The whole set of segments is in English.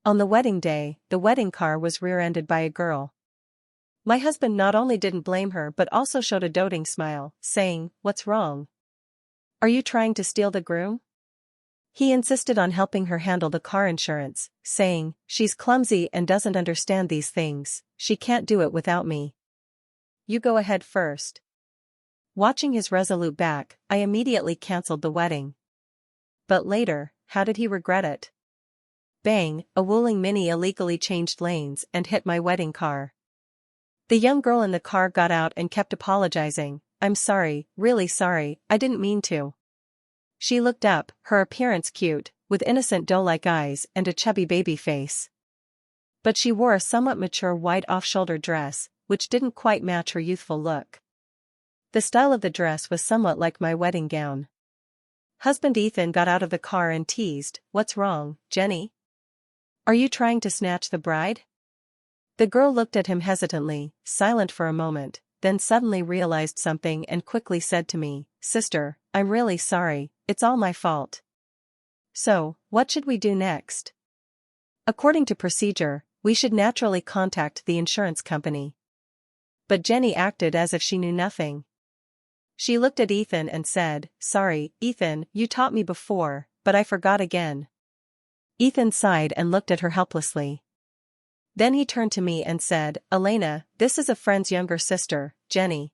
On the wedding day, the wedding car was rear-ended by a girl. My husband not only didn't blame her but also showed a doting smile, saying, "What's wrong? Are you trying to steal the groom?" He insisted on helping her handle the car insurance, saying, "She's clumsy and doesn't understand these things, she can't do it without me. You go ahead first." Watching his resolute back, I immediately cancelled the wedding. But later, how did he regret it? Bang, a Wuling Mini illegally changed lanes and hit my wedding car. The young girl in the car got out and kept apologizing. "I'm sorry, really sorry, I didn't mean to." She looked up, her appearance cute, with innocent doe-like eyes and a chubby baby face. But she wore a somewhat mature white off-shoulder dress, which didn't quite match her youthful look. The style of the dress was somewhat like my wedding gown. Husband Ethan got out of the car and teased, "What's wrong, Jenny? Are you trying to snatch the bride?" The girl looked at him hesitantly, silent for a moment, then suddenly realized something and quickly said to me, "Sister, I'm really sorry, it's all my fault." "So, what should we do next?" "According to procedure, we should naturally contact the insurance company." But Jenny acted as if she knew nothing. She looked at Ethan and said, "Sorry, Ethan, you taught me before, but I forgot again." Ethan sighed and looked at her helplessly. Then he turned to me and said, "Elena, this is a friend's younger sister, Jenny.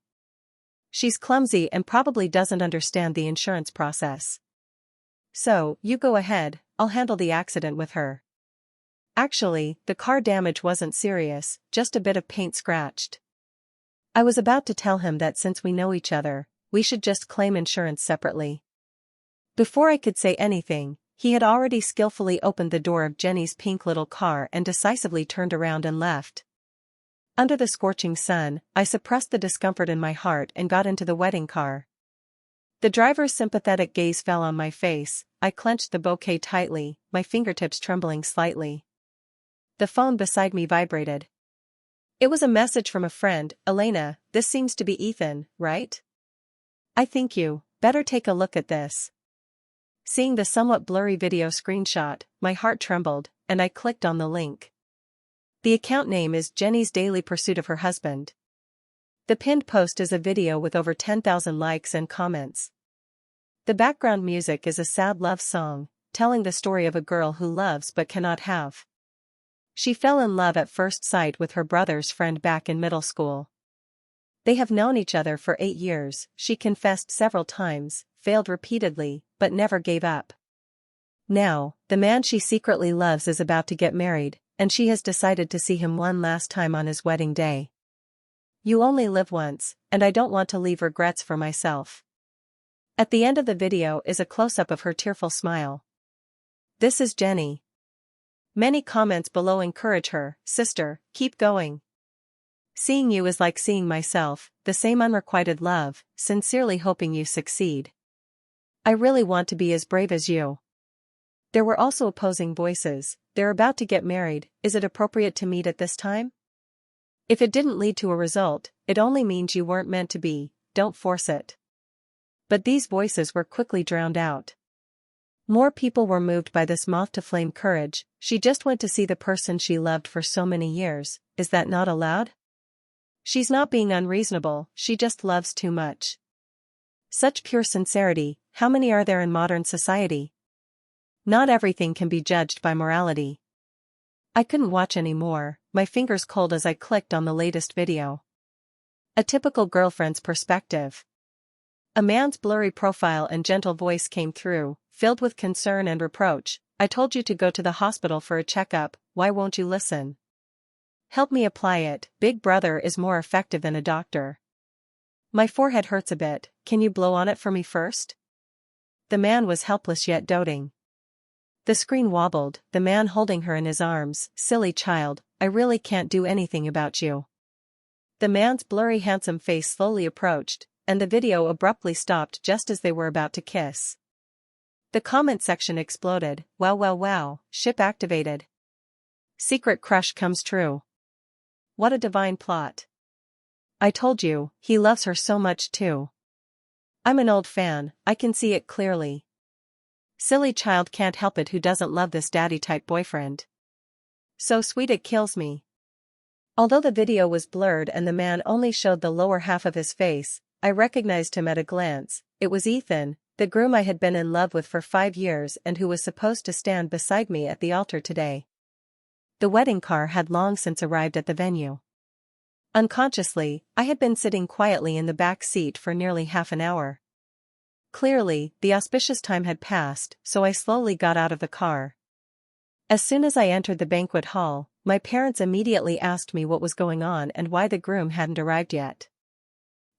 She's clumsy and probably doesn't understand the insurance process. So, you go ahead, I'll handle the accident with her." Actually, the car damage wasn't serious, just a bit of paint scratched. I was about to tell him that since we know each other, we should just claim insurance separately. Before I could say anything, he had already skillfully opened the door of Jenny's pink little car and decisively turned around and left. Under the scorching sun, I suppressed the discomfort in my heart and got into the wedding car. The driver's sympathetic gaze fell on my face. I clenched the bouquet tightly, my fingertips trembling slightly. The phone beside me vibrated. It was a message from a friend. "Elena, this seems to be Ethan, right? I think you better take a look at this." Seeing the somewhat blurry video screenshot, my heart trembled, and I clicked on the link. The account name is Jenny's Daily Pursuit of Her Husband. The pinned post is a video with over 10,000 likes and comments. The background music is a sad love song, telling the story of a girl who loves but cannot have. She fell in love at first sight with her brother's friend back in middle school. They have known each other for 8 years, she confessed several times, failed repeatedly, but never gave up. Now, the man she secretly loves is about to get married, and she has decided to see him one last time on his wedding day. You only live once, and I don't want to leave regrets for myself. At the end of the video is a close-up of her tearful smile. This is Jenny. Many comments below encourage her, "Sister, keep going. Seeing you is like seeing myself, the same unrequited love, sincerely hoping you succeed. I really want to be as brave as you." There were also opposing voices. "They're about to get married, is it appropriate to meet at this time? If it didn't lead to a result, it only means you weren't meant to be, don't force it." But these voices were quickly drowned out. More people were moved by this moth-to-flame courage. She just went to see the person she loved for so many years, is that not allowed? She's not being unreasonable, she just loves too much. Such pure sincerity, how many are there in modern society? Not everything can be judged by morality. I couldn't watch anymore, my fingers cold as I clicked on the latest video. A typical girlfriend's perspective. A man's blurry profile and gentle voice came through, filled with concern and reproach. "I told you to go to the hospital for a checkup, why won't you listen? Help me apply it, Big Brother is more effective than a doctor. My forehead hurts a bit, can you blow on it for me first?" The man was helpless yet doting. The screen wobbled, the man holding her in his arms. "Silly child, I really can't do anything about you." The man's blurry handsome face slowly approached, and the video abruptly stopped just as they were about to kiss. The comment section exploded. "Wow wow wow, ship activated. Secret crush comes true. What a divine plot. I told you, he loves her so much too. I'm an old fan, I can see it clearly. Silly child can't help it who doesn't love this daddy-type boyfriend. So sweet it kills me. Although the video was blurred and the man only showed the lower half of his face, I recognized him at a glance. It was Ethan, the groom I had been in love with for 5 years and who was supposed to stand beside me at the altar today. The wedding car had long since arrived at the venue. Unconsciously, I had been sitting quietly in the back seat for nearly half an hour. Clearly, the auspicious time had passed, so I slowly got out of the car. As soon as I entered the banquet hall, my parents immediately asked me what was going on and why the groom hadn't arrived yet.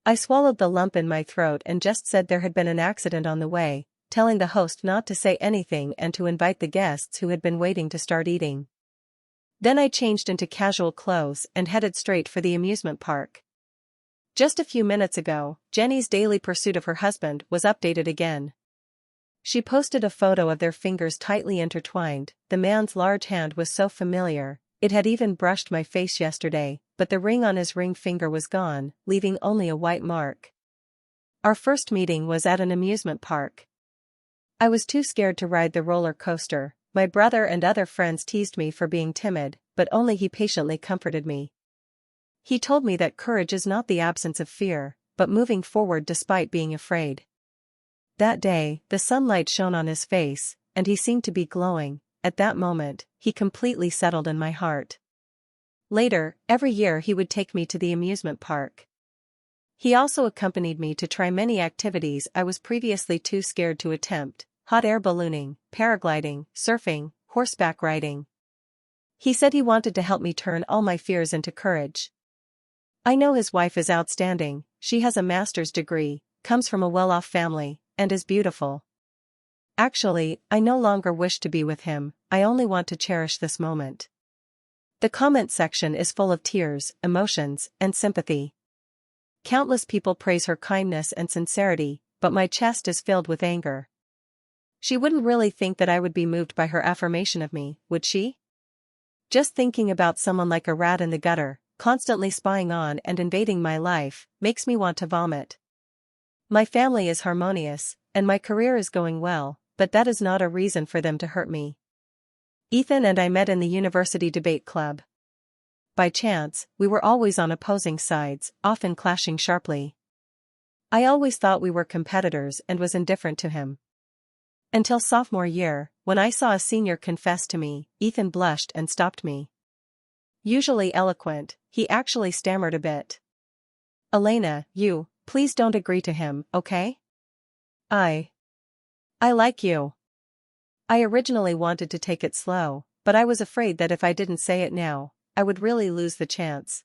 I swallowed the lump in my throat and just said there had been an accident on the way, telling the host not to say anything and to invite the guests who had been waiting to start eating. Then I changed into casual clothes and headed straight for the amusement park. Just a few minutes ago, Jenny's daily pursuit of her husband was updated again. She posted a photo of their fingers tightly intertwined. The man's large hand was so familiar, it had even brushed my face yesterday, but the ring on his ring finger was gone, leaving only a white mark. Our first meeting was at an amusement park. I was too scared to ride the roller coaster. My brother and other friends teased me for being timid, but only he patiently comforted me. He told me that courage is not the absence of fear, but moving forward despite being afraid. That day, the sunlight shone on his face, and he seemed to be glowing. At that moment, he completely settled in my heart. Later, every year he would take me to the amusement park. He also accompanied me to try many activities I was previously too scared to attempt: hot air ballooning, paragliding, surfing, horseback riding. He said he wanted to help me turn all my fears into courage. I know his wife is outstanding. She has a master's degree, comes from a well-off family, and is beautiful. Actually, I no longer wish to be with him, I only want to cherish this moment. The comment section is full of tears, emotions, and sympathy. Countless people praise her kindness and sincerity, but my chest is filled with anger. She wouldn't really think that I would be moved by her affirmation of me, would she? Just thinking about someone like a rat in the gutter, constantly spying on and invading my life, makes me want to vomit. My family is harmonious, and my career is going well, but that is not a reason for them to hurt me. Ethan and I met in the university debate club. By chance, we were always on opposing sides, often clashing sharply. I always thought we were competitors and was indifferent to him. Until sophomore year, when I saw a senior confess to me, Ethan blushed and stopped me. Usually eloquent, he actually stammered a bit. "Elena, please don't agree to him, okay? I like you." I originally wanted to take it slow, but I was afraid that if I didn't say it now, I would really lose the chance.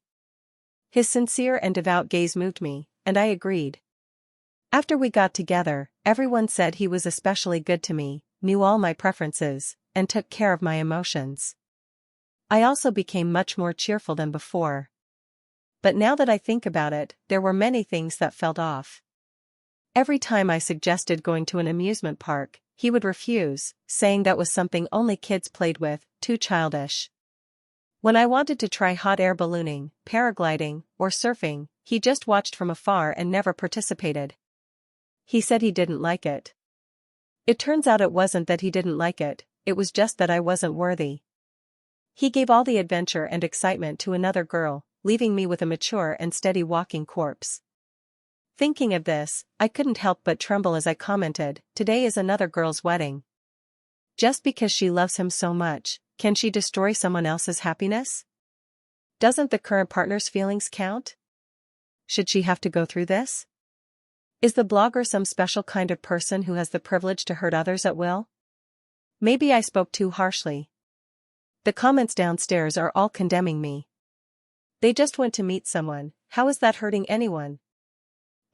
His sincere and devout gaze moved me, and I agreed. After we got together, everyone said he was especially good to me, knew all my preferences, and took care of my emotions. I also became much more cheerful than before. But now that I think about it, there were many things that felt off. Every time I suggested going to an amusement park, he would refuse, saying that was something only kids played with, too childish. When I wanted to try hot air ballooning, paragliding, or surfing, he just watched from afar and never participated. He said he didn't like it. It turns out it wasn't that he didn't like it was just that I wasn't worthy. He gave all the adventure and excitement to another girl, leaving me with a mature and steady walking corpse. Thinking of this, I couldn't help but tremble as I commented, "Today is another girl's wedding. Just because she loves him so much, can she destroy someone else's happiness? Doesn't the current partner's feelings count? Should she have to go through this? Is the blogger some special kind of person who has the privilege to hurt others at will?" Maybe I spoke too harshly. The comments downstairs are all condemning me. They just went to meet someone, how is that hurting anyone?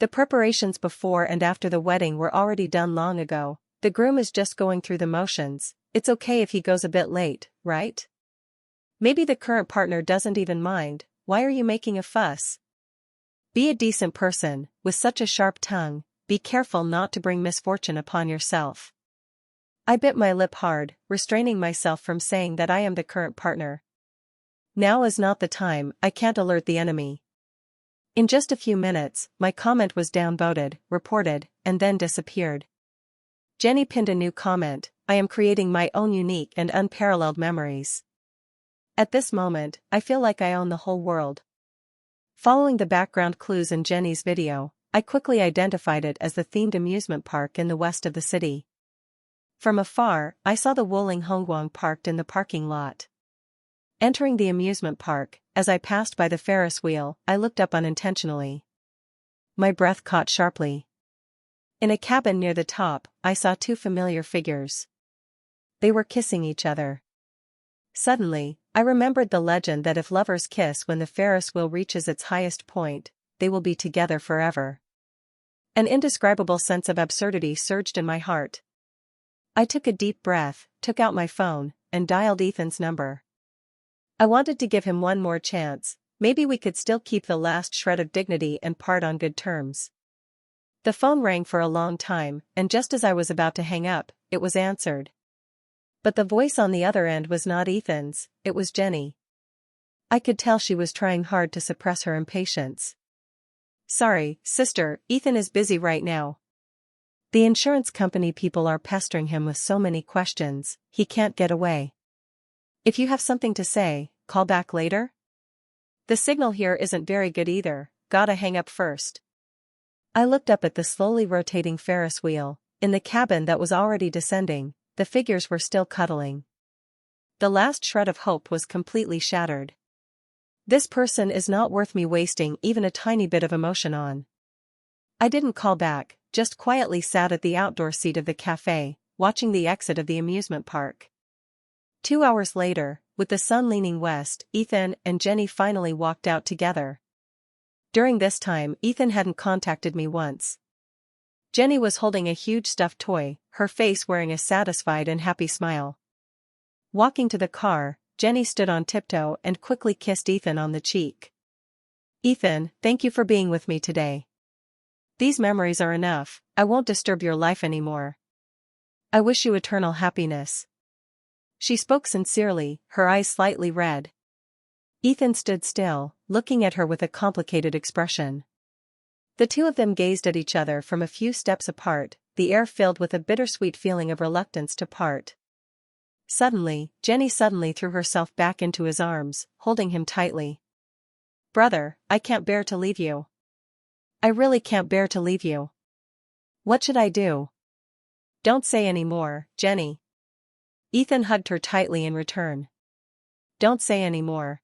The preparations before and after the wedding were already done long ago. The groom is just going through the motions. It's okay if he goes a bit late, right? Maybe the current partner doesn't even mind. Why are you making a fuss? Be a decent person. With such a sharp tongue, be careful not to bring misfortune upon yourself. I bit my lip hard, restraining myself from saying that I am the current partner. Now is not the time. I can't alert the enemy. In just a few minutes, my comment was downvoted, reported, and then disappeared. Jenny pinned a new comment, "I am creating my own unique and unparalleled memories." At this moment, I feel like I own the whole world. Following the background clues in Jenny's video, I quickly identified it as the themed amusement park in the west of the city. From afar, I saw the Wuling Hongguang parked in the parking lot. Entering the amusement park, as I passed by the Ferris wheel, I looked up unintentionally. My breath caught sharply. In a cabin near the top, I saw two familiar figures. They were kissing each other. Suddenly, I remembered the legend that if lovers kiss when the Ferris wheel reaches its highest point, they will be together forever. An indescribable sense of absurdity surged in my heart. I took a deep breath, took out my phone, and dialed Ethan's number. I wanted to give him one more chance, maybe we could still keep the last shred of dignity and part on good terms. The phone rang for a long time, and just as I was about to hang up, it was answered. But the voice on the other end was not Ethan's, it was Jenny. I could tell she was trying hard to suppress her impatience. Sorry, sister, Ethan is busy right now. The insurance company people are pestering him with so many questions, he can't get away. If you have something to say, call back later? The signal here isn't very good either, gotta hang up first. I looked up at the slowly rotating Ferris wheel. In the cabin that was already descending, the figures were still cuddling. The last shred of hope was completely shattered. This person is not worth me wasting even a tiny bit of emotion on. I didn't call back, just quietly sat at the outdoor seat of the cafe, watching the exit of the amusement park. 2 hours later, with the sun leaning west, Ethan and Jenny finally walked out together. During this time, Ethan hadn't contacted me once. Jenny was holding a huge stuffed toy, her face wearing a satisfied and happy smile. Walking to the car, Jenny stood on tiptoe and quickly kissed Ethan on the cheek. Ethan, thank you for being with me today. These memories are enough, I won't disturb your life anymore. I wish you eternal happiness. She spoke sincerely, her eyes slightly red. Ethan stood still, looking at her with a complicated expression. The two of them gazed at each other from a few steps apart, the air filled with a bittersweet feeling of reluctance to part. Suddenly, Jenny threw herself back into his arms, holding him tightly. Brother, I can't bear to leave you. I really can't bear to leave you. What should I do? Don't say any more, Jenny. Ethan hugged her tightly in return. Don't say any more.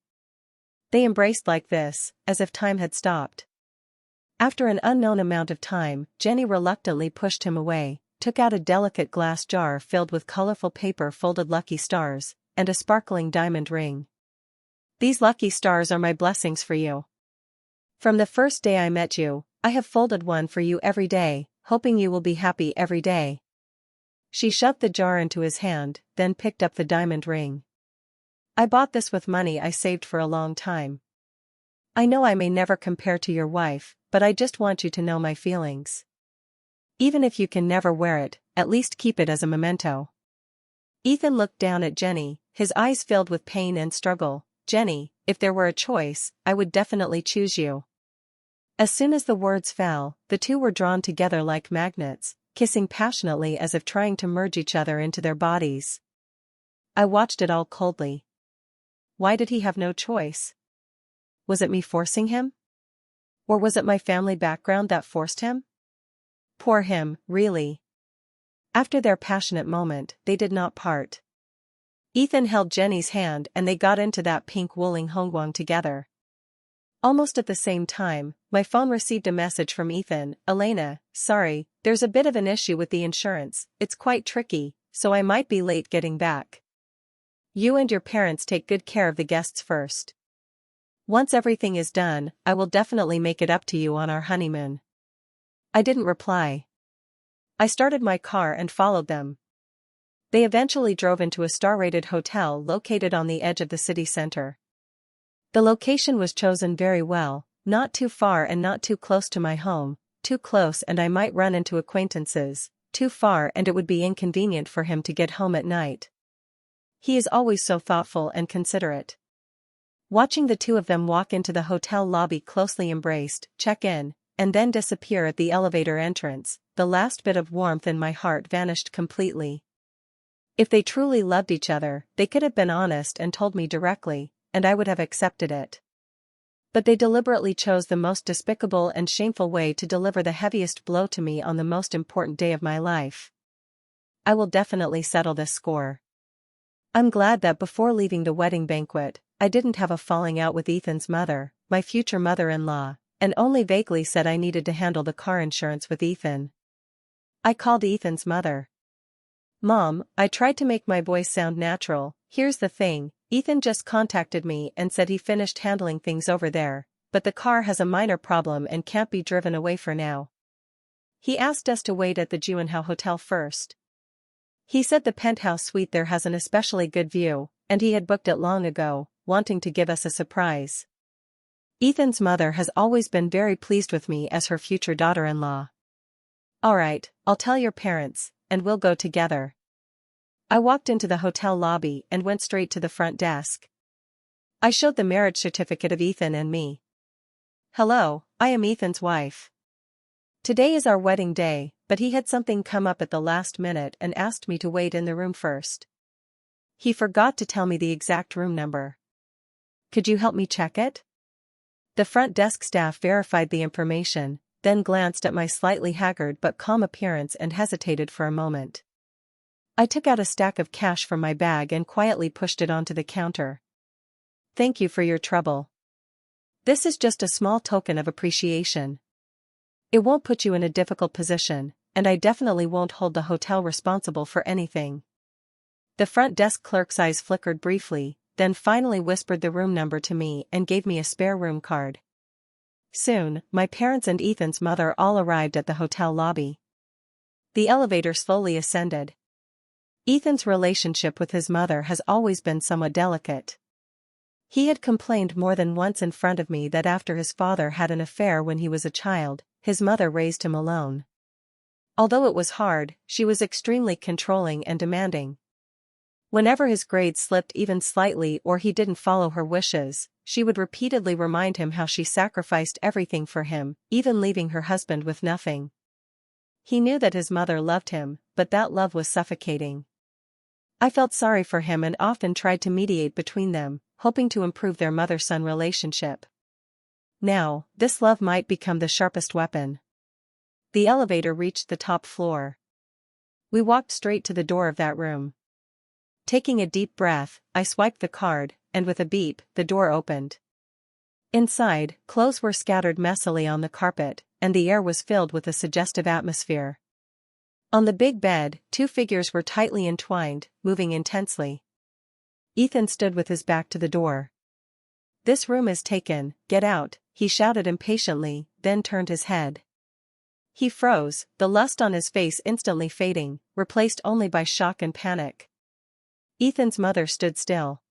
They embraced like this, as if time had stopped. After an unknown amount of time, Jenny reluctantly pushed him away, took out a delicate glass jar filled with colorful paper-folded lucky stars, and a sparkling diamond ring. These lucky stars are my blessings for you. From the first day I met you, I have folded one for you every day, hoping you will be happy every day. She shoved the jar into his hand, then picked up the diamond ring. I bought this with money I saved for a long time. I know I may never compare to your wife, but I just want you to know my feelings. Even if you can never wear it, at least keep it as a memento. Ethan looked down at Jenny, his eyes filled with pain and struggle. Jenny, if there were a choice, I would definitely choose you. As soon as the words fell, the two were drawn together like magnets, kissing passionately as if trying to merge each other into their bodies. I watched it all coldly. Why did he have no choice? Was it me forcing him? Or was it my family background that forced him? Poor him, really. After their passionate moment, they did not part. Ethan held Jenny's hand and they got into that pink Wuling Hongguang together. Almost at the same time, my phone received a message from Ethan. Elena, sorry, there's a bit of an issue with the insurance, it's quite tricky, so I might be late getting back. You and your parents take good care of the guests first. Once everything is done, I will definitely make it up to you on our honeymoon. I didn't reply. I started my car and followed them. They eventually drove into a star-rated hotel located on the edge of the city center. The location was chosen very well, not too far and not too close to my home, too close and I might run into acquaintances, too far and it would be inconvenient for him to get home at night. He is always so thoughtful and considerate. Watching the two of them walk into the hotel lobby closely embraced, check in, and then disappear at the elevator entrance, the last bit of warmth in my heart vanished completely. If they truly loved each other, they could have been honest and told me directly, and I would have accepted it. But they deliberately chose the most despicable and shameful way to deliver the heaviest blow to me on the most important day of my life. I will definitely settle this score. I'm glad that before leaving the wedding banquet, I didn't have a falling out with Ethan's mother, my future mother-in-law, and only vaguely said I needed to handle the car insurance with Ethan. I called Ethan's mother. "Mom, I tried to make my voice sound natural. Here's the thing, Ethan just contacted me and said he finished handling things over there, but the car has a minor problem and can't be driven away for now. He asked us to wait at the Juinhao Hotel first. He said the penthouse suite there has an especially good view, and he had booked it long ago, wanting to give us a surprise. Ethan's mother has always been very pleased with me as her future daughter-in-law. Alright, I'll tell your parents, and we'll go together." I walked into the hotel lobby and went straight to the front desk. I showed the marriage certificate of Ethan and me. "Hello, I am Ethan's wife. Today is our wedding day, but he had something come up at the last minute and asked me to wait in the room first. He forgot to tell me the exact room number. Could you help me check it?" The front desk staff verified the information, then glanced at my slightly haggard but calm appearance and hesitated for a moment. I took out a stack of cash from my bag and quietly pushed it onto the counter. "Thank you for your trouble. This is just a small token of appreciation. It won't put you in a difficult position, and I definitely won't hold the hotel responsible for anything." The front desk clerk's eyes flickered briefly, then finally whispered the room number to me and gave me a spare room card. Soon, my parents and Ethan's mother all arrived at the hotel lobby. The elevator slowly ascended. Ethan's relationship with his mother has always been somewhat delicate. He had complained more than once in front of me that after his father had an affair when he was a child, his mother raised him alone. Although it was hard, she was extremely controlling and demanding. Whenever his grades slipped even slightly or he didn't follow her wishes, she would repeatedly remind him how she sacrificed everything for him, even leaving her husband with nothing. He knew that his mother loved him, but that love was suffocating. I felt sorry for him and often tried to mediate between them, hoping to improve their mother-son relationship. Now, this love might become the sharpest weapon. The elevator reached the top floor. We walked straight to the door of that room. Taking a deep breath, I swiped the card, and with a beep, the door opened. Inside, clothes were scattered messily on the carpet, and the air was filled with a suggestive atmosphere. On the big bed, two figures were tightly entwined, moving intensely. Ethan stood with his back to the door. "This room is taken, get out," he shouted impatiently, then turned his head. He froze, the lust on his face instantly fading, replaced only by shock and panic. Ethan's mother stood still.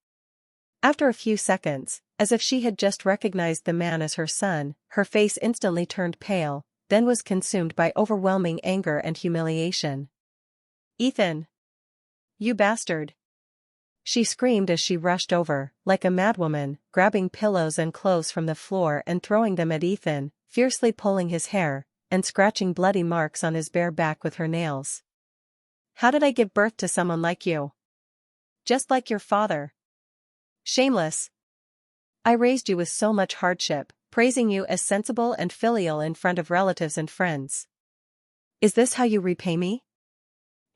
After a few seconds, as if she had just recognized the man as her son, her face instantly turned pale, then was consumed by overwhelming anger and humiliation. "Ethan! You bastard!" She screamed as she rushed over, like a madwoman, grabbing pillows and clothes from the floor and throwing them at Ethan, fiercely pulling his hair, and scratching bloody marks on his bare back with her nails. "How did I give birth to someone like you? Just like your father. Shameless. I raised you with so much hardship, praising you as sensible and filial in front of relatives and friends. Is this how you repay me?"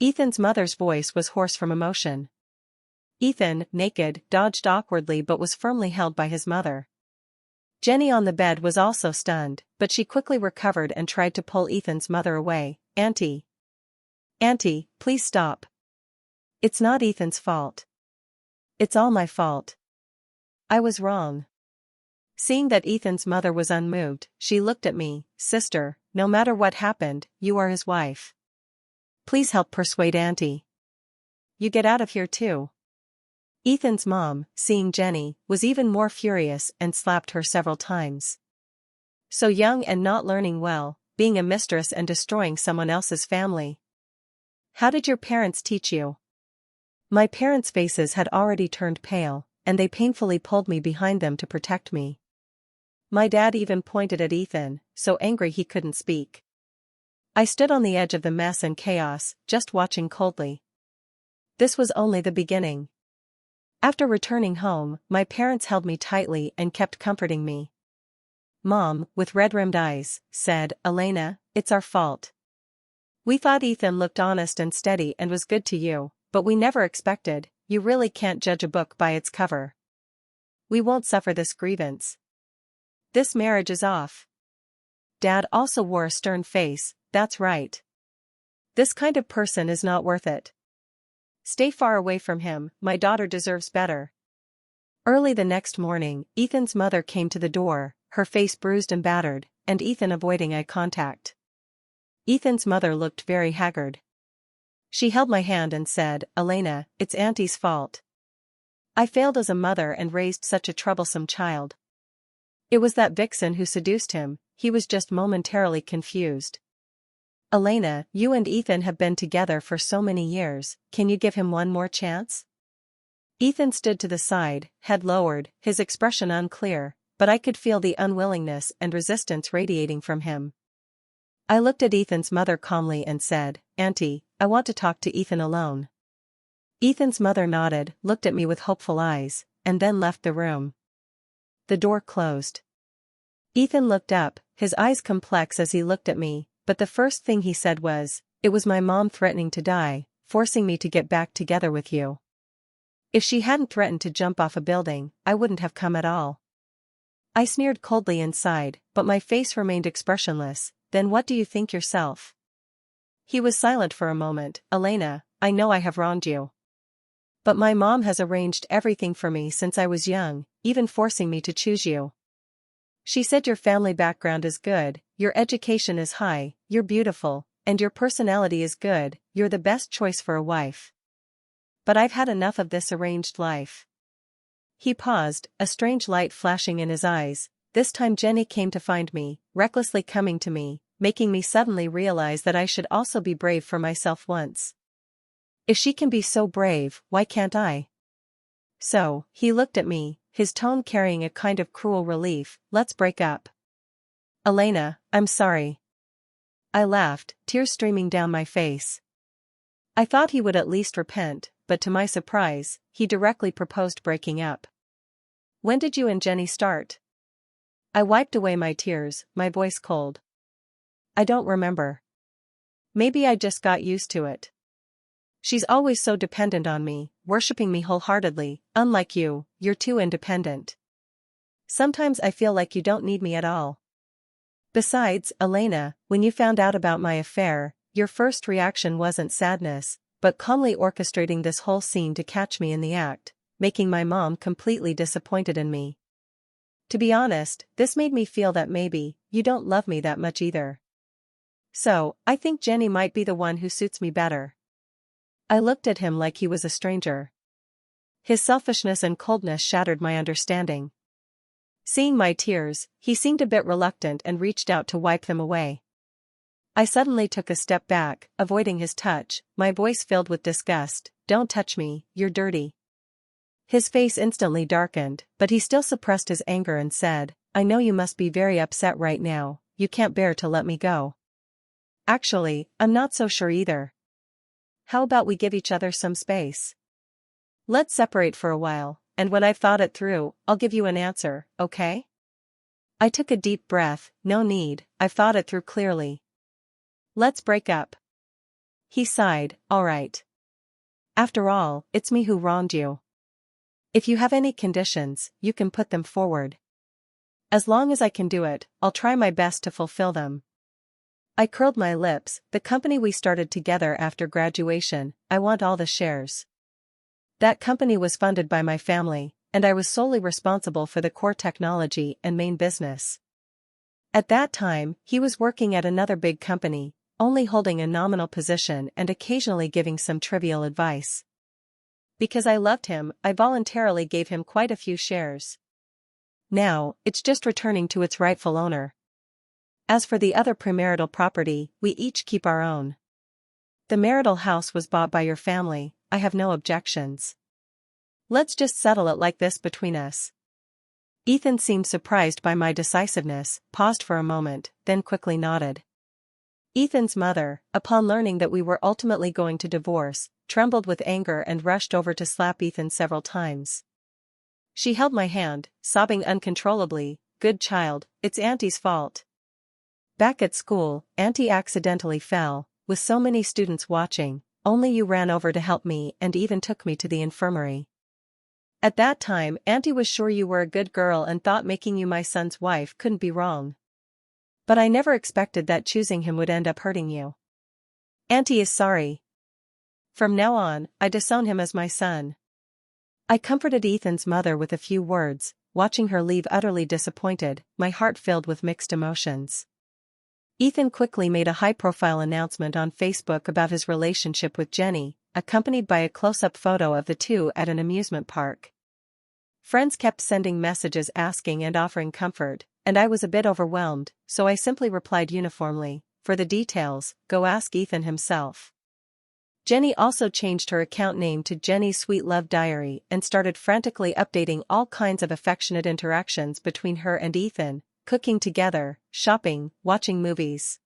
Ethan's mother's voice was hoarse from emotion. Ethan, naked, dodged awkwardly but was firmly held by his mother. Jenny on the bed was also stunned, but she quickly recovered and tried to pull Ethan's mother away. "Auntie. Auntie, please stop. It's not Ethan's fault. It's all my fault. I was wrong." Seeing that Ethan's mother was unmoved, she looked at me. "Sister, no matter what happened, you are his wife. Please help persuade Auntie. You get out of here too." Ethan's mom, seeing Jenny, was even more furious and slapped her several times. So young and not learning well, being a mistress and destroying someone else's family. "How did your parents teach you?" My parents' faces had already turned pale, and they painfully pulled me behind them to protect me. My dad even pointed at Ethan, so angry he couldn't speak. I stood on the edge of the mess and chaos, just watching coldly. This was only the beginning. After returning home, my parents held me tightly and kept comforting me. Mom, with red-rimmed eyes, said, "Elena, it's our fault. We thought Ethan looked honest and steady and was good to you, but we never expected. You really can't judge a book by its cover. We won't suffer this grievance. This marriage is off." Dad also wore a stern face. "That's right. This kind of person is not worth it. Stay far away from him, my daughter deserves better." Early the next morning, Ethan's mother came to the door, her face bruised and battered, and Ethan avoiding eye contact. Ethan's mother looked very haggard. She held my hand and said, "Elena, it's Auntie's fault. I failed as a mother and raised such a troublesome child. It was that vixen who seduced him, he was just momentarily confused. Elena, you and Ethan have been together for so many years, can you give him one more chance?" Ethan stood to the side, head lowered, his expression unclear, but I could feel the unwillingness and resistance radiating from him. I looked at Ethan's mother calmly and said, "Auntie, I want to talk to Ethan alone." Ethan's mother nodded, looked at me with hopeful eyes, and then left the room. The door closed. Ethan looked up, his eyes complex as he looked at me, but the first thing he said was, "It was my mom threatening to die, forcing me to get back together with you. If she hadn't threatened to jump off a building, I wouldn't have come at all." I sneered coldly inside, but my face remained expressionless. "Then what do you think yourself?" He was silent for a moment. "Elena, I know I have wronged you. But my mom has arranged everything for me since I was young, even forcing me to choose you. She said your family background is good, your education is high, you're beautiful, and your personality is good, you're the best choice for a wife. But I've had enough of this arranged life." He paused, a strange light flashing in his eyes. This time Jenny came to find me, recklessly coming to me, making me suddenly realize that I should also be brave for myself once. If she can be so brave, why can't I? So, he looked at me, his tone carrying a kind of cruel relief. "Let's break up." "Elena, I'm sorry." I laughed, tears streaming down my face. I thought he would at least repent, but to my surprise, he directly proposed breaking up. "When did you and Jenny start?" I wiped away my tears, my voice cold. "I don't remember. Maybe I just got used to it. She's always so dependent on me, worshipping me wholeheartedly. Unlike you, you're too independent. Sometimes I feel like you don't need me at all. Besides, Elena, when you found out about my affair, your first reaction wasn't sadness, but calmly orchestrating this whole scene to catch me in the act, making my mom completely disappointed in me. To be honest, this made me feel that maybe, you don't love me that much either. So, I think Jenny might be the one who suits me better." I looked at him like he was a stranger. His selfishness and coldness shattered my understanding. Seeing my tears, he seemed a bit reluctant and reached out to wipe them away. I suddenly took a step back, avoiding his touch, my voice filled with disgust. "Don't touch me, you're dirty." His face instantly darkened, but he still suppressed his anger and said, "I know you must be very upset right now, you can't bear to let me go. Actually, I'm not so sure either. How about we give each other some space? Let's separate for a while, and when I've thought it through, I'll give you an answer, okay?" I took a deep breath. "No need, I've thought it through clearly. Let's break up." He sighed. "All right. After all, it's me who wronged you. If you have any conditions, you can put them forward. As long as I can do it, I'll try my best to fulfill them." I curled my lips. "The company we started together after graduation, I want all the shares. That company was funded by my family, and I was solely responsible for the core technology and main business. At that time, he was working at another big company, only holding a nominal position and occasionally giving some trivial advice. Because I loved him, I voluntarily gave him quite a few shares. Now, it's just returning to its rightful owner. As for the other premarital property, we each keep our own. The marital house was bought by your family, I have no objections. Let's just settle it like this between us." Ethan seemed surprised by my decisiveness, paused for a moment, then quickly nodded. Ethan's mother, upon learning that we were ultimately going to divorce, trembled with anger and rushed over to slap Ethan several times. She held my hand, sobbing uncontrollably, "Good child, it's Auntie's fault." Back at school, Auntie accidentally fell, with so many students watching, only you ran over to help me and even took me to the infirmary. At that time, Auntie was sure you were a good girl and thought making you my son's wife couldn't be wrong. But I never expected that choosing him would end up hurting you. Auntie is sorry. From now on, I disown him as my son. I comforted Ethan's mother with a few words, watching her leave utterly disappointed, my heart filled with mixed emotions. Ethan quickly made a high-profile announcement on Facebook about his relationship with Jenny, accompanied by a close-up photo of the two at an amusement park. Friends kept sending messages asking and offering comfort, and I was a bit overwhelmed, so I simply replied uniformly, "For the details, go ask Ethan himself." Jenny also changed her account name to Jenny's Sweet Love Diary and started frantically updating all kinds of affectionate interactions between her and Ethan, cooking together, shopping, watching movies.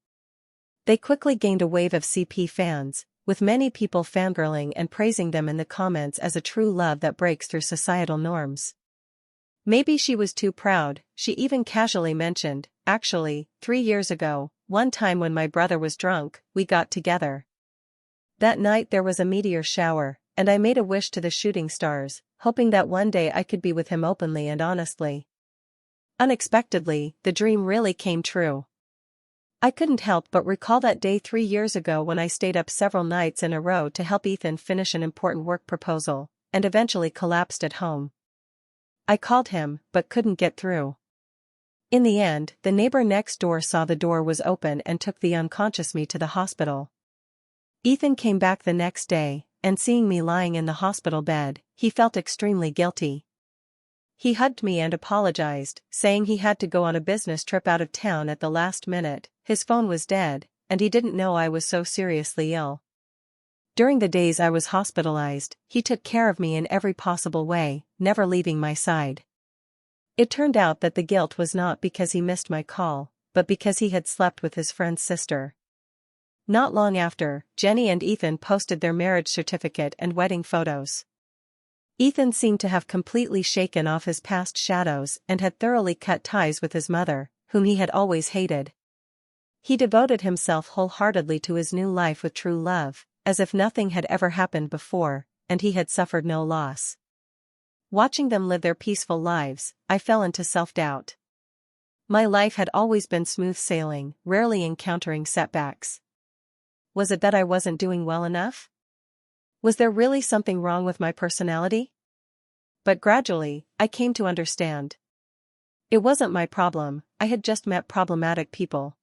They quickly gained a wave of CP fans, with many people fangirling and praising them in the comments as a true love that breaks through societal norms. Maybe she was too proud, she even casually mentioned, "Actually, 3 years ago, one time when my brother was drunk, we got together." That night there was a meteor shower, and I made a wish to the shooting stars, hoping that one day I could be with him openly and honestly. Unexpectedly, the dream really came true. I couldn't help but recall that day 3 years ago when I stayed up several nights in a row to help Ethan finish an important work proposal, and eventually collapsed at home. I called him, but couldn't get through. In the end, the neighbor next door saw the door was open and took the unconscious me to the hospital. Ethan came back the next day, and seeing me lying in the hospital bed, he felt extremely guilty. He hugged me and apologized, saying he had to go on a business trip out of town at the last minute, his phone was dead, and he didn't know I was so seriously ill. During the days I was hospitalized, he took care of me in every possible way, never leaving my side. It turned out that the guilt was not because he missed my call, but because he had slept with his friend's sister. Not long after, Jenny and Ethan posted their marriage certificate and wedding photos. Ethan seemed to have completely shaken off his past shadows and had thoroughly cut ties with his mother, whom he had always hated. He devoted himself wholeheartedly to his new life with true love, as if nothing had ever happened before, and he had suffered no loss. Watching them live their peaceful lives, I fell into self-doubt. My life had always been smooth sailing, rarely encountering setbacks. Was it that I wasn't doing well enough? Was there really something wrong with my personality? But gradually, I came to understand. It wasn't my problem, I had just met problematic people.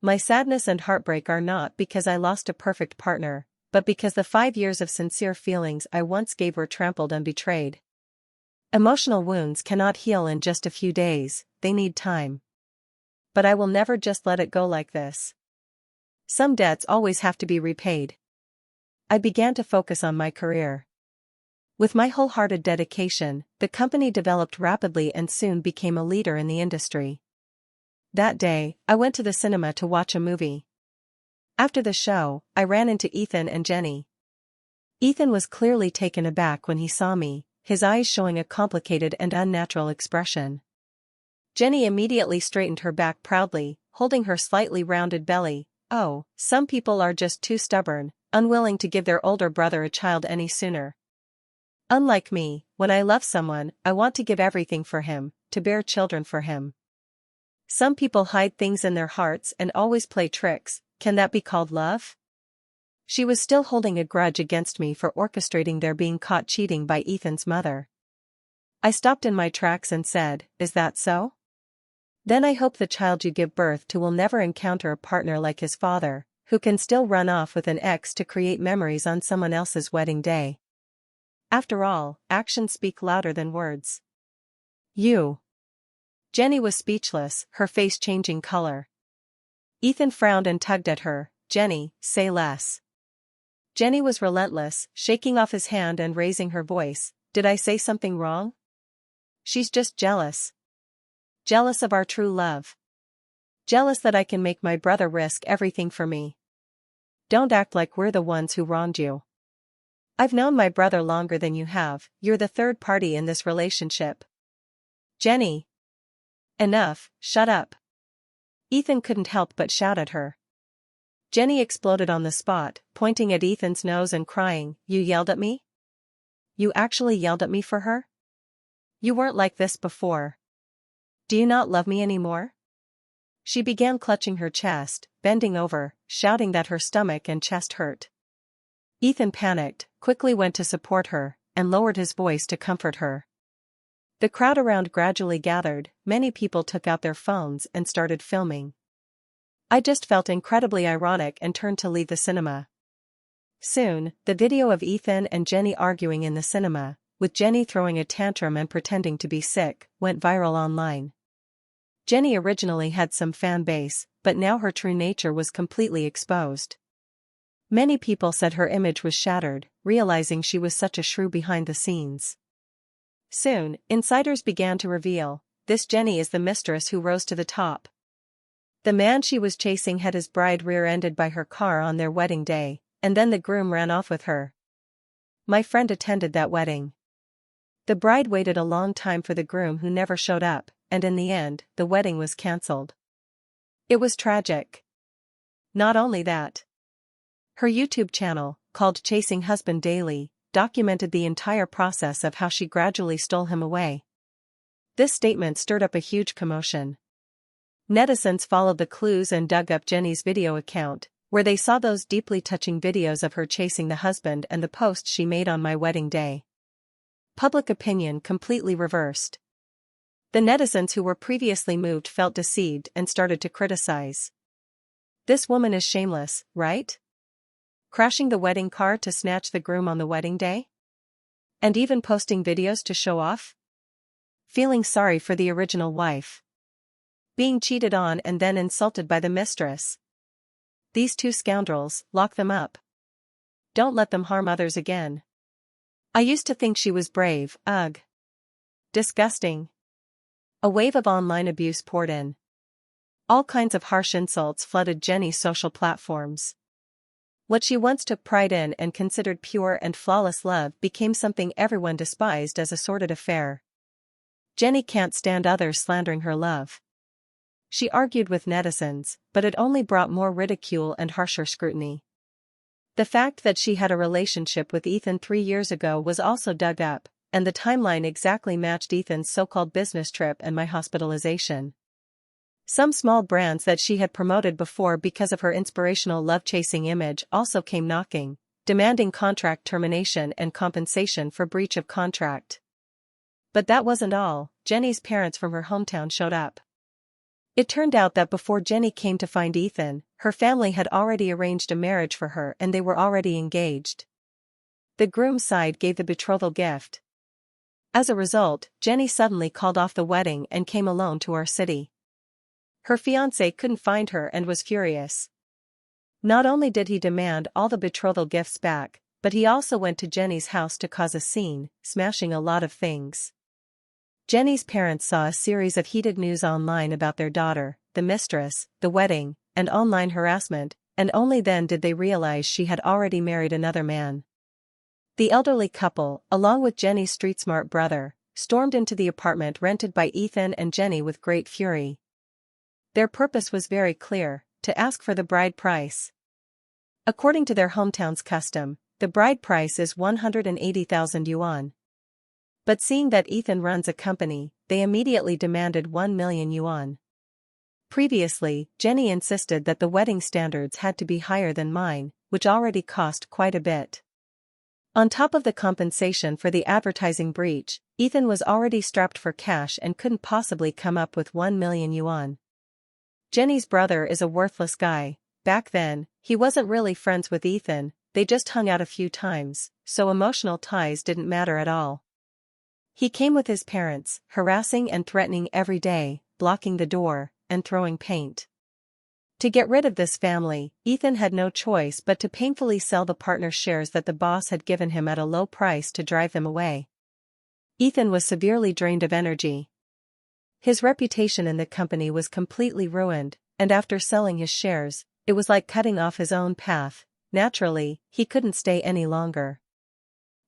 My sadness and heartbreak are not because I lost a perfect partner, but because the 5 years of sincere feelings I once gave were trampled and betrayed. Emotional wounds cannot heal in just a few days, they need time. But I will never just let it go like this. Some debts always have to be repaid. I began to focus on my career. With my wholehearted dedication, the company developed rapidly and soon became a leader in the industry. That day, I went to the cinema to watch a movie. After the show, I ran into Ethan and Jenny. Ethan was clearly taken aback when he saw me, his eyes showing a complicated and unnatural expression. Jenny immediately straightened her back proudly, holding her slightly rounded belly. "Oh, some people are just too stubborn, unwilling to give their older brother a child any sooner. Unlike me, when I love someone, I want to give everything for him, to bear children for him. Some people hide things in their hearts and always play tricks, can that be called love?" She was still holding a grudge against me for orchestrating their being caught cheating by Ethan's mother. I stopped in my tracks and said, "Is that so? Then I hope the child you give birth to will never encounter a partner like his father, who can still run off with an ex to create memories on someone else's wedding day. After all, actions speak louder than words." "You." Jenny was speechless, her face changing color. Ethan frowned and tugged at her. "Jenny, say less." Jenny was relentless, shaking off his hand and raising her voice. "Did I say something wrong? She's just jealous. Jealous of our true love." Jealous that I can make my brother risk everything for me. Don't act like we're the ones who wronged you. I've known my brother longer than you have, you're the third party in this relationship. Jenny. Enough, shut up. Ethan couldn't help but shout at her. Jenny exploded on the spot, pointing at Ethan's nose and crying, "You yelled at me? You actually yelled at me for her? You weren't like this before. Do you not love me anymore?" She began clutching her chest, bending over, shouting that her stomach and chest hurt. Ethan panicked, quickly went to support her, and lowered his voice to comfort her. The crowd around gradually gathered, many people took out their phones and started filming. I just felt incredibly ironic and turned to leave the cinema. Soon, the video of Ethan and Jenny arguing in the cinema, with Jenny throwing a tantrum and pretending to be sick, went viral online. Jenny originally had some fan base, but now her true nature was completely exposed. Many people said her image was shattered, realizing she was such a shrew behind the scenes. Soon, insiders began to reveal, this Jenny is the mistress who rose to the top. The man she was chasing had his bride rear-ended by her car on their wedding day, and then the groom ran off with her. My friend attended that wedding. The bride waited a long time for the groom who never showed up, and in the end, the wedding was cancelled. It was tragic. Not only that. Her YouTube channel, called Chasing Husband Daily, documented the entire process of how she gradually stole him away. This statement stirred up a huge commotion. Netizens followed the clues and dug up Jenny's video account, where they saw those deeply touching videos of her chasing the husband and the post she made on my wedding day. Public opinion completely reversed. The netizens who were previously moved felt deceived and started to criticize. This woman is shameless, right? Crashing the wedding car to snatch the groom on the wedding day? And even posting videos to show off? Feeling sorry for the original wife. Being cheated on and then insulted by the mistress. These two scoundrels, lock them up. Don't let them harm others again. I used to think she was brave, ugh. Disgusting. A wave of online abuse poured in. All kinds of harsh insults flooded Jenny's social platforms. What she once took pride in and considered pure and flawless love became something everyone despised as a sordid affair. Jenny can't stand others slandering her love. She argued with netizens, but it only brought more ridicule and harsher scrutiny. The fact that she had a relationship with Ethan 3 years ago was also dug up, and the timeline exactly matched Ethan's so-called business trip and my hospitalization. Some small brands that she had promoted before because of her inspirational love-chasing image also came knocking, demanding contract termination and compensation for breach of contract. But that wasn't all. Jenny's parents from her hometown showed up. It turned out that before Jenny came to find Ethan, her family had already arranged a marriage for her and they were already engaged. The groom's side gave the betrothal gift. As a result, Jenny suddenly called off the wedding and came alone to our city. Her fiancé couldn't find her and was furious. Not only did he demand all the betrothal gifts back, but he also went to Jenny's house to cause a scene, smashing a lot of things. Jenny's parents saw a series of heated news online about their daughter, the mistress, the wedding, and online harassment, and only then did they realize she had already married another man. The elderly couple, along with Jenny's street-smart brother, stormed into the apartment rented by Ethan and Jenny with great fury. Their purpose was very clear, to ask for the bride price. According to their hometown's custom, the bride price is 180,000 yuan. But seeing that Ethan runs a company, they immediately demanded 1 million yuan. Previously, Jenny insisted that the wedding standards had to be higher than mine, which already cost quite a bit. On top of the compensation for the advertising breach, Ethan was already strapped for cash and couldn't possibly come up with 1 million yuan. Jenny's brother is a worthless guy. Back then, he wasn't really friends with Ethan, they just hung out a few times, so emotional ties didn't matter at all. He came with his parents, harassing and threatening every day, blocking the door, and throwing paint. To get rid of this family, Ethan had no choice but to painfully sell the partner's shares that the boss had given him at a low price to drive them away. Ethan was severely drained of energy. His reputation in the company was completely ruined, and after selling his shares, it was like cutting off his own path. Naturally, he couldn't stay any longer.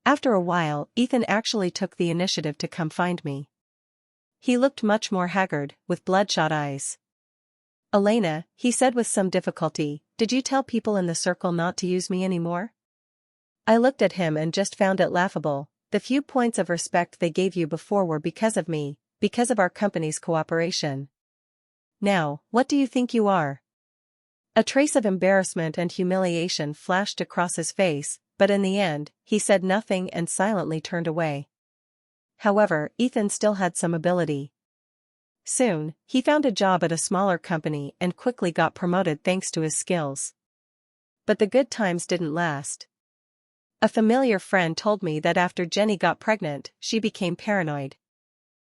After a while, Ethan actually took the initiative to come find me. He looked much more haggard, with bloodshot eyes. "Elena," he said with some difficulty, "did you tell people in the circle not to use me anymore?" I looked at him and just found it laughable. The few points of respect they gave you before were because of me, because of our company's cooperation. Now, what do you think you are? A trace of embarrassment and humiliation flashed across his face, but in the end, he said nothing and silently turned away. However, Ethan still had some ability. Soon, he found a job at a smaller company and quickly got promoted thanks to his skills. But the good times didn't last. A familiar friend told me that after Jenny got pregnant, she became paranoid.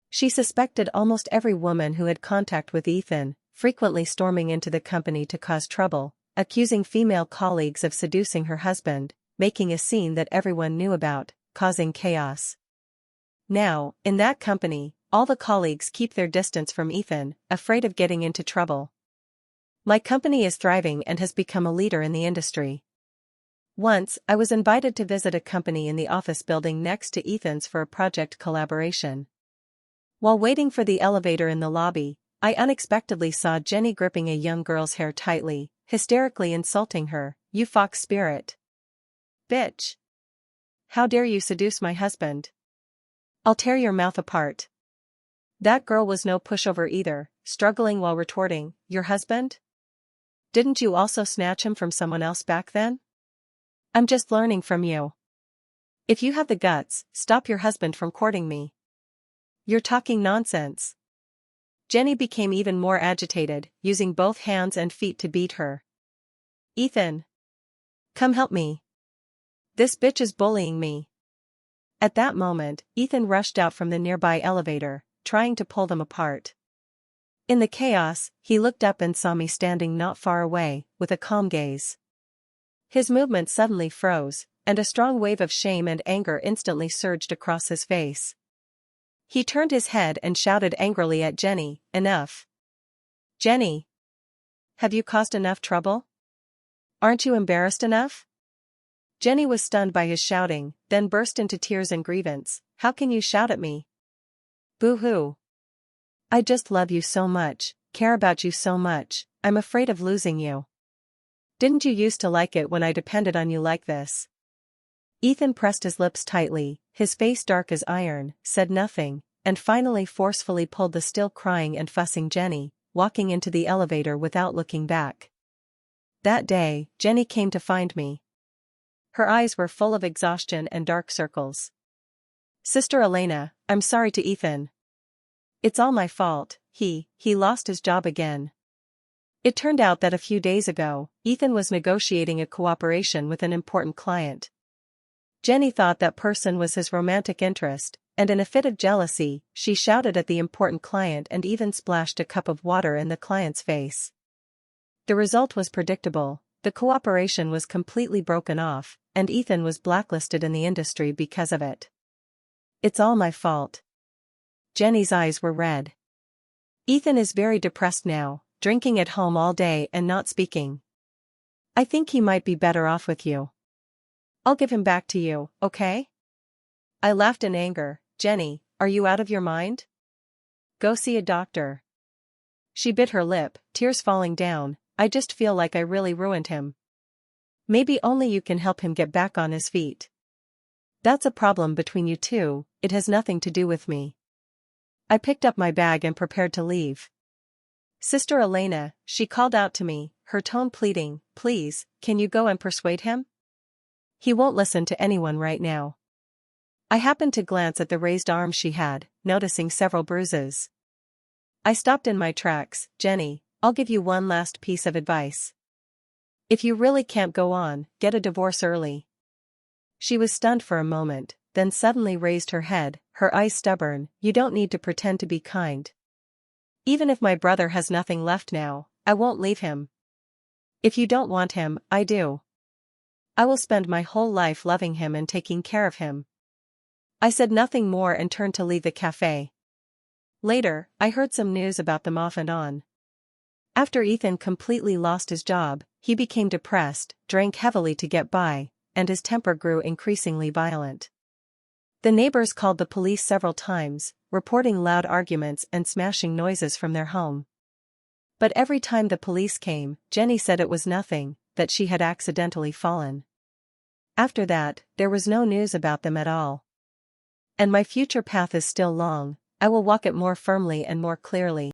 She suspected almost every woman who had contact with Ethan, frequently storming into the company to cause trouble, accusing female colleagues of seducing her husband, making a scene that everyone knew about, causing chaos. Now, in that company, all the colleagues keep their distance from Ethan, afraid of getting into trouble. My company is thriving and has become a leader in the industry. Once, I was invited to visit a company in the office building next to Ethan's for a project collaboration. While waiting for the elevator in the lobby, I unexpectedly saw Jenny gripping a young girl's hair tightly, hysterically insulting her. "You fox spirit. Bitch. How dare you seduce my husband? I'll tear your mouth apart." That girl was no pushover either, struggling while retorting, "Your husband? Didn't you also snatch him from someone else back then? I'm just learning from you. If you have the guts, stop your husband from courting me. You're talking nonsense." Jenny became even more agitated, using both hands and feet to beat her. "Ethan! Come help me. This bitch is bullying me." At that moment, Ethan rushed out from the nearby elevator, trying to pull them apart. In the chaos, he looked up and saw me standing not far away, with a calm gaze. His movement suddenly froze, and a strong wave of shame and anger instantly surged across his face. He turned his head and shouted angrily at Jenny, "Enough. Jenny! Have you caused enough trouble? Aren't you embarrassed enough?" Jenny was stunned by his shouting, then burst into tears and grievance. "How can you shout at me? Boo-hoo. I just love you so much, care about you so much, I'm afraid of losing you. Didn't you used to like it when I depended on you like this?" Ethan pressed his lips tightly, his face dark as iron, said nothing, and finally forcefully pulled the still crying and fussing Jenny, walking into the elevator without looking back. That day, Jenny came to find me. Her eyes were full of exhaustion and dark circles. "Sister Elena, I'm sorry to Ethan. It's all my fault, he lost his job again." It turned out that a few days ago, Ethan was negotiating a cooperation with an important client. Jenny thought that person was his romantic interest, and in a fit of jealousy, she shouted at the important client and even splashed a cup of water in the client's face. The result was predictable. The cooperation was completely broken off, and Ethan was blacklisted in the industry because of it. "It's all my fault." Jenny's eyes were red. "Ethan is very depressed now, drinking at home all day and not speaking. I think he might be better off with you. I'll give him back to you, okay?" I laughed in anger. "Jenny, are you out of your mind? Go see a doctor." She bit her lip, tears falling down. "I just feel like I really ruined him. Maybe only you can help him get back on his feet. That's a problem between you two, it has nothing to do with me." I picked up my bag and prepared to leave. "Sister Elena," she called out to me, her tone pleading, "please, can you go and persuade him? He won't listen to anyone right now." I happened to glance at the raised arm she had, noticing several bruises. I stopped in my tracks. "Jenny, I'll give you one last piece of advice. If you really can't go on, get a divorce early." She was stunned for a moment, then suddenly raised her head, her eyes stubborn. "You don't need to pretend to be kind. Even if my brother has nothing left now, I won't leave him. If you don't want him, I do. I will spend my whole life loving him and taking care of him." I said nothing more and turned to leave the cafe. Later, I heard some news about them off and on. After Ethan completely lost his job, he became depressed, drank heavily to get by, and his temper grew increasingly violent. The neighbors called the police several times, reporting loud arguments and smashing noises from their home. But every time the police came, Jenny said it was nothing, that she had accidentally fallen. After that, there was no news about them at all. And my future path is still long, I will walk it more firmly and more clearly.